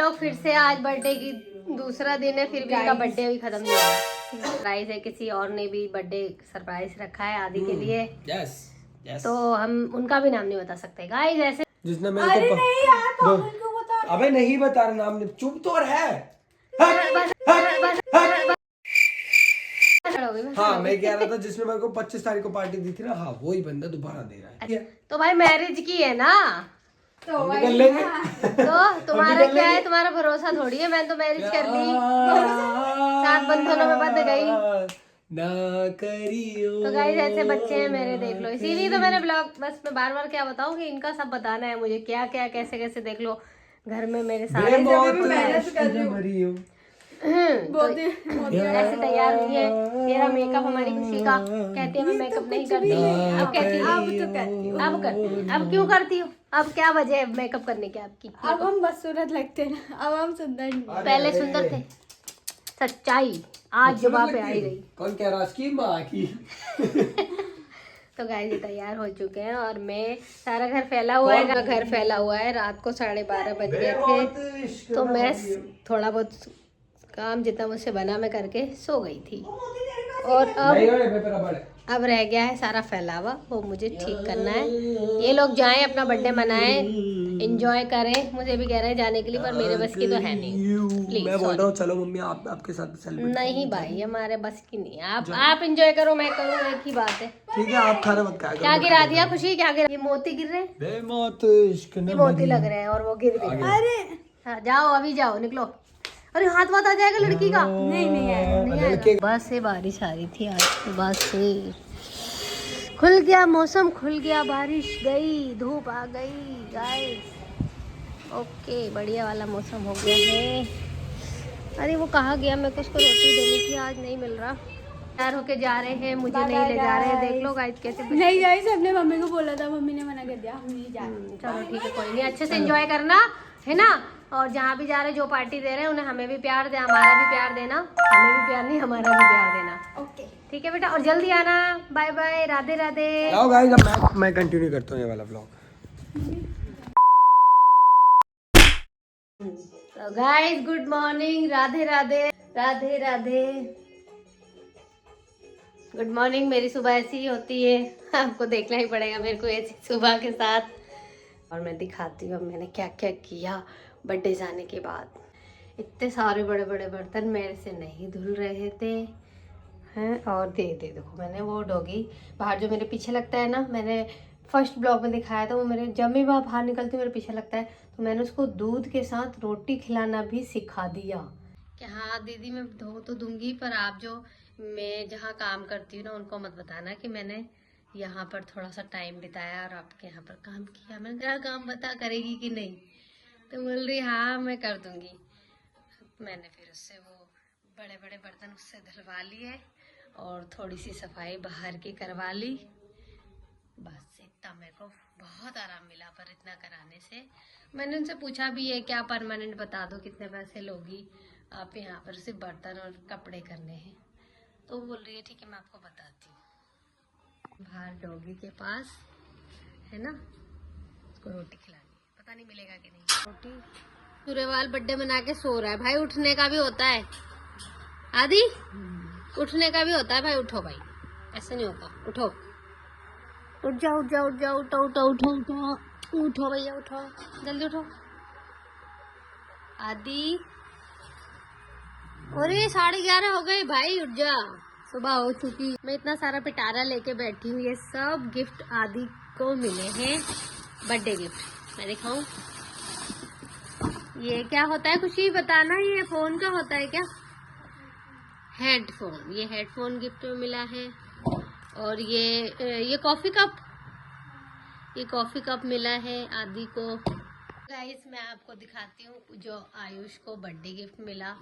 लोग फिर से आज बर्थडे की दूसरा दिन है, फिर भी उनका बर्थडे भी खत्म नहीं हुआ। सरप्राइज है, किसी और ने भी बर्थडे सरप्राइज रखा है आदि के लिए। यस तो हम उनका भी नाम नहीं बता सकते गाइस। ऐसे जिसने मेरे को नहीं यार पागल क्यों बता रहे? अबे नहीं बता रहा नाम, चुप तो रह। हाँ मैं कह रहा था जिसने मेरे को 25 तारीख को पार्टी दी थी ना, हाँ वही बंदा दोबारा दे रहा है। तो भाई मैरिज की है ना, तो हम भी कर लेंगे। तो तुम्हारा क्या है, तुम्हारा भरोसा थोड़ी है। मैंने तो मैरिज कर ली, 7 बंधनों में बंध गई ना करियो। तो गाइस ऐसे बच्चे हैं मेरे, देख लो। इसीलिए तो मैंने ब्लॉग, बस मैं बार बार क्या बताऊं कि इनका सब बताना है मुझे, क्या क्या कैसे कैसे। देख लो घर में मेरे सारे मेहनत कर रही हूँ। ऐसे तैयार हुई है। मेरा मेकअप हमारी खुशी का, कहती है मैं मेकअप नहीं करती। अब कहती है अब तो करती हूँ। अब क्यों करती हो? अब क्या वजह है मेकअप करने की आपकी? अब हम बदसूरत लगते हैं ना, अब हम सुंदर नहीं। पहले सुंदर थे। सच्चाई आज जुबा पे आई गई। कौन कह रहा है उसकी माँ की? तो गाइस ये तैयार हो चुके हैं और मैं, सारा घर फैला हुआ है, घर फैला हुआ है। रात को 12:30 बज गए थे, तो मैं थोड़ा बहुत काम जितना मुझसे बना मैं करके सो गई थी। और अब रह गया है सारा फैलावा, वो मुझे ठीक करना है। ये लोग जाएं अपना बर्थडे मनाएं, एंजॉय करें। मुझे भी कह रहे हैं जाने के लिए, पर मेरे बस की तो है नहीं। प्लीज मैं बोल रहा हूँ चलो मम्मी आप आपके साथ सेलिब्रेट। नहीं भाई हमारे बस की नहीं है। आप एंजॉय करो, मैं करूँ, एक ही बात है। ठीक है आप खाना मत खाया क्या गिरा दिया खुशी, क्या गिरा? ये मोती गिर रहे हैं, बेमौत इश्क ये न मोती लग रहे हैं और वो गिर भी रहे हैं। हाँ, जाओ अभी जाओ, निकलो। अरे हाथ वाथ आ जाएगा लड़की का। नहीं आएगा। नहीं आएगा। सुबह से बारिश आ रही थी, आज सुबह से खुल गया मौसम, खुल गया, बारिश गई, धूप आ गई गाइस। ओके बढ़िया वाला मौसम हो गया है। अरे वो कहाँ गया? मेरे को उसको रोटी देनी थी, आज नहीं मिल रहा। तैयार होके जा रहे हैं, मुझे नहीं ले जा रहे हैं। देख लो गाइस कैसे। नहीं गाइस, हमने मम्मी को बोला था, मम्मी ने मना कर दिया, हम नहीं जा रहे। चलो ठीक है, कोई नहीं, अच्छे से एंजॉय करना है ना। और जहाँ भी जा रहे हैं, जो पार्टी दे रहे हैं, उन्हें हमें भी प्यार दे, हमारा भी प्यार देना। हमें भी प्यार नहीं, हमारा भी प्यार देना। ओके ठीक है बेटा, और जल्दी आना। Bye bye, Radhe Radhe. लाओ गाइस अब मैं कंटिन्यू करता हूँ ये वाला व्लॉग। तो guys good morning, Radhe Radhe, Radhe Radhe. Good morning. मेरी सुबह ऐसी ही होती है, आपको देखना ही पड़ेगा मेरे को ऐसी सुबह के साथ। और मैं दिखाती हूँ मैंने क्या क्या किया बर्थडे जाने के बाद। इतने सारे बड़े बड़े बर्तन मेरे से नहीं धुल रहे थे हैं। और दे देखो, मैंने वो डॉगी बाहर जो मेरे पीछे लगता है ना, मैंने फर्स्ट ब्लॉग में दिखाया था, वो मेरे जब भी बाहर निकलती मेरे पीछे लगता है, तो मैंने उसको दूध के साथ रोटी खिलाना भी सिखा दिया कि हाँ दीदी मैं धो तो दूंगी, पर आप जो मैं जहाँ काम करती हूँ ना, उनको मत बताना कि मैंने यहाँ पर थोड़ा सा टाइम बिताया और आपके यहाँ पर काम किया। मैंने तेरा काम बता करेगी कि नहीं, तो बोल रही हाँ मैं कर दूंगी। मैंने फिर उससे वो बड़े बड़े बर्तन उससे धुलवा लिए और थोड़ी सी सफाई बाहर की करवा ली। बस इतना मेरे को बहुत आराम मिला। पर इतना कराने से मैंने उनसे पूछा भी है क्या परमानेंट बता दो कितने पैसे लोगी आप, यहाँ पर सिर्फ बर्तन और कपड़े करने हैं। तो बोल रही है ठीक है मैं आपको बताती हूँ। बाहर डॉगी के पास है ना, उसको रोटी खिलानी, पता नहीं मिलेगा कि नहीं रोटी। सूर्यवाल बर्थडे मना के सो रहा है भाई, उठने का भी होता है आदि, उठने का भी होता है भाई। उठो भाई, ऐसे नहीं होता, उठो, उठ जाओ उठ जाओ उठ जाओ, उठो उठो उठो उठो उठो भैया उठो, जल्दी उठो आदि। अरे 11:30 हो गए भाई, उठ जा, सुबह हो चुकी। मैं इतना सारा पिटारा लेके बैठी हूँ, ये सब गिफ्ट आदि को मिले हैं, बर्थडे गिफ्ट। मैं दिखाऊं ये क्या होता है, खुशी बताना। ये फोन का होता है क्या? हेडफोन, ये हेडफोन गिफ्ट में मिला है। और ये कॉफी कप, ये कॉफी कप मिला है आदि को। गाइस मैं आपको दिखाती हूँ जो आयुष को बर्थडे गिफ्ट मिला।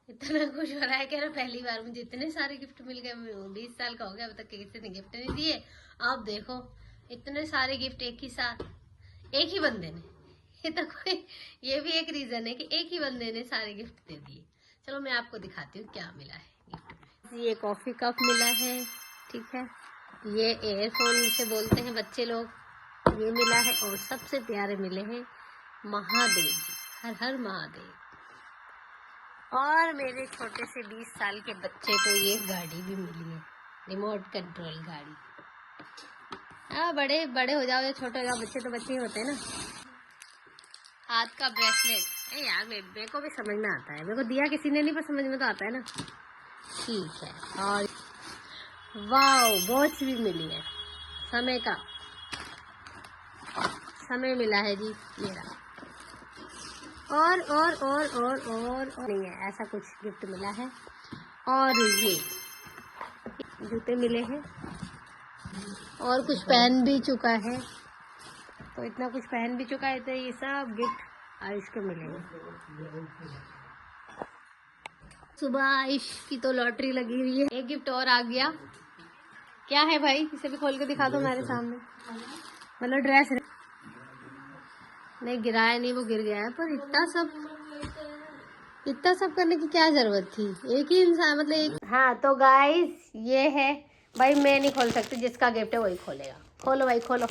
इतना खुश हो रहा है, कह रहा पहली बार मुझे इतने सारे गिफ्ट मिल गए, 20 साल का हो गया, अब तक किसी ने गिफ्ट नहीं दिए। आप देखो इतने सारे गिफ्ट एक ही साथ, एक ही बंदे ने। ये तो कोई, ये भी एक रीजन है कि एक ही बंदे ने सारे गिफ्ट दे दिए। चलो मैं आपको दिखाती हूँ क्या मिला है गिफ्ट में। ये कॉफी कप मिला है, ठीक है, ये एयरफोन जिसे बोलते हैं बच्चे लोग, ये मिला है। और सबसे प्यारे मिले हैं महादेव जी, हर हर महादेव। और मेरे छोटे से 20 साल के बच्चे को ये गाड़ी भी मिली है, रिमोट कंट्रोल गाड़ी। हाँ, बड़े बड़े हो जाओ या छोटे हो जाओ, बच्चे तो बच्चे ही होते हैं ना। हाथ का ब्रेसलेट, ए यार मेरे को भी समझ में आता है, मेरे को दिया किसी ने नहीं पर समझ में तो आता है ना। ठीक है। और वाओ, वॉच भी मिली है, समय का समय मिला है जी मेरा। और नहीं है, ऐसा कुछ गिफ्ट मिला है। और ये जूते मिले हैं और कुछ पहन भी चुका है, तो इतना कुछ पहन भी चुका है, तो ये सब गिफ्ट आयुष को मिलेंगे। सुबह आयुष की तो लॉटरी लगी हुई है। एक गिफ्ट और आ गया। क्या है भाई, इसे भी खोल के दिखा दो मेरे सामने। मतलब ड्रेस नहीं, गिराया नहीं, वो गिर गया है, पर इतना सब करने की क्या जरूरत थी, एक ही इंसान मतलब एक। हाँ तो गाइस ये है भाई, मैं नहीं खोल सकती, जिसका गिफ्ट है वही खोलेगा। खोलो भाई खोलो।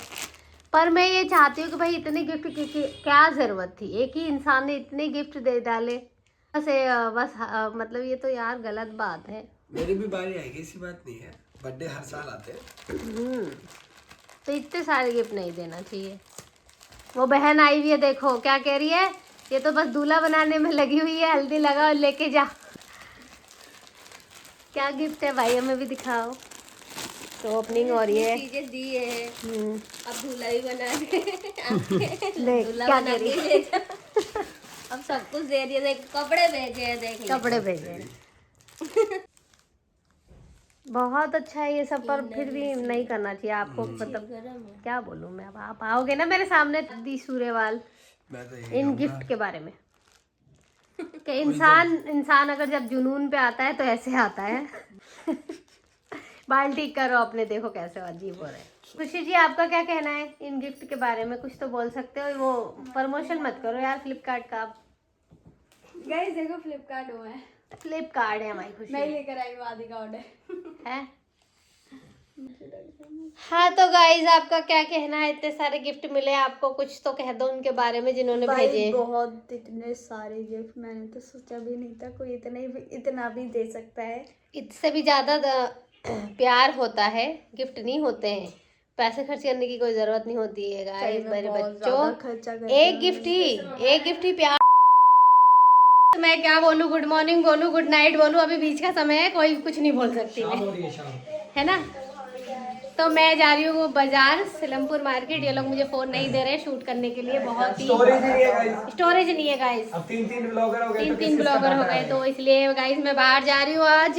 पर मैं ये चाहती हूँ कि भाई इतने गिफ्ट की क्या जरूरत थी, एक ही इंसान ने इतने गिफ्ट दे डाले बस मतलब ये तो यार गलत बात है। मेरी भी बारी आएगी, ऐसी बात नहीं है, बर्थडे हर साल आते हैं। तो इतने सारे गिफ्ट नहीं देना चाहिए। वो बहन आई हुई है, देखो क्या कह रही है, ये तो बस दूल्हा बनाने में लगी हुई है, हल्दी लगा और लेके जा। क्या गिफ्ट है भाई, हमें भी दिखाओ। तो ओपनिंग हो रही है, चीजें दी है। अब दूल्हा भी बना के दूल्हा बना के अब सब कुछ दे दिया। देख कपड़े भेजे हैं, देख कपड़े भेजे हैं। बहुत अच्छा है ये सब, पर फिर भी नहीं करना चाहिए आपको। मतलब क्या बोलूं मैं, अब आप आओगे ना मेरे सामने दी सूर्यवाल इन गिफ्ट के बारे में कि इंसान अगर जब जुनून पे आता है तो ऐसे आता है। बाल ठीक करो अपने, देखो कैसे अजीब हो रहे हैं। खुशी जी आपका क्या कहना है इन गिफ्ट के बारे में, कुछ तो बोल सकते हो। वो प्रमोशन मत करो यार फ्लिपकार्ट का। गाइस देखो फ्लिपकार्ट हुआ है, फ्लिपकार्ट है हमारी खुशी, मैं लेकर आई हूँ आदि का ऑर्डर है। हाँ तो गाइज आपका क्या कहना है, इतने सारे गिफ्ट मिले आपको, कुछ तो कह दो उनके बारे में जिन्होंने भेजे। बहुत इतने सारे गिफ्ट, मैंने तो सोचा भी नहीं था कोई इतना भी दे सकता है। इससे भी ज्यादा प्यार होता है, गिफ्ट नहीं होते हैं। पैसे खर्च करने की कोई जरूरत नहीं होती है गाइस। मेरे बच्चों एक गिफ्ट ही प्यार। मैं क्या बोलूं, गुड मॉर्निंग बोलूं, गुड नाइट बोलूं, अभी बीच का समय है, कोई कुछ नहीं बोल सकती मैं, है ना। तो मैं जा रही हूँ बाजार सिलमपुर मार्केट। ये लोग मुझे फोन नहीं दे रहे शूट करने के लिए, बहुत ही स्टोरेज नहीं है गाइस। अब तीन ब्लॉगर हो गए, तीन ब्लॉगर हो गए, तो इसलिए गाइस मैं बाहर जा रही हूँ आज।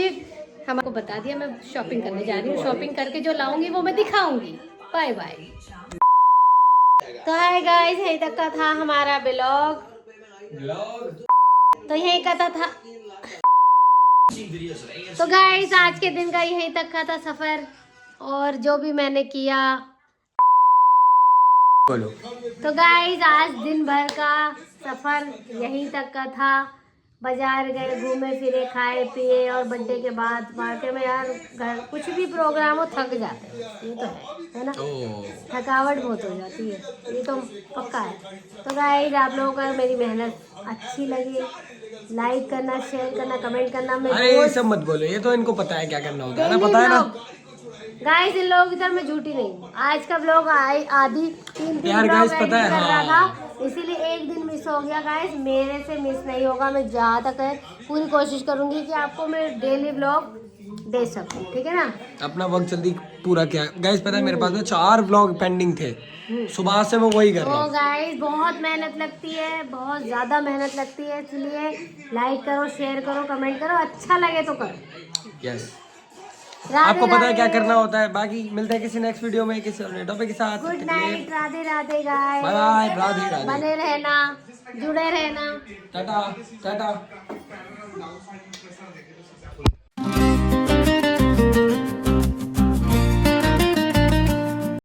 हमको बता दिया मैं शॉपिंग करने जा रही हूँ, शॉपिंग करके जो लाऊंगी वो मैं दिखाऊंगी। Bye bye. तो हाय गाइस, यहीं तक का था हमारा ब्लॉग। तो यहीं का था तो गाइस आज के दिन का यहीं तक का था सफर, और जो भी मैंने किया। बोलो। तो गाइस आज दिन भर का सफर यहीं तक का था। बाजार गए, घूमे फिरे, खाए पिए, और बर्थडे के बाद मार्केट में यार घर कुछ भी प्रोग्राम हो थक जाते हैं, ये तो है ना। थकावट बहुत हो जाती है, ये तो पक्का है। तो गाइस आप लोगों को मेरी मेहनत अच्छी लगी, लाइक करना, शेयर करना, कमेंट करना। अरे ये सब मत बोलो, ये तो इनको पता है क्या करना होता है ना, पता है ना गाइस। इन लोगों की तरह मैं झूठी नहीं हूँ। आज का व्लॉग आधी तीन यार गाइस पता है, कर रहा था, इसीलिए एक दिन मिस हो गया गाइस। मेरे से मिस नहीं होगा, मैं जहाँ तक है पूरी कोशिश करूंगी कि आपको मैं डेली व्लॉग दे सकूं, ठीक है ना। अपना वक्त जल्दी पूरा किया गाइस। पता है मेरे पास में 4 व्लॉग पेंडिंग थे, सुबह से मैं वही कर रहा हूँ। गाइस बहुत मेहनत लगती है, बहुत ज्यादा मेहनत लगती है, इसलिए लाइक करो, शेयर करो, कमेंट करो, अच्छा लगे तो करो। यस, आपको पता है क्या करना होता है। बाकी मिलते हैं किसी नेक्स्ट वीडियो में किसी और टॉपिक के साथ। Good night, Radhe Radhe guys, bye bye, Radhe Radhe, बने रहना, जुड़े रहना, टाटा टाटा।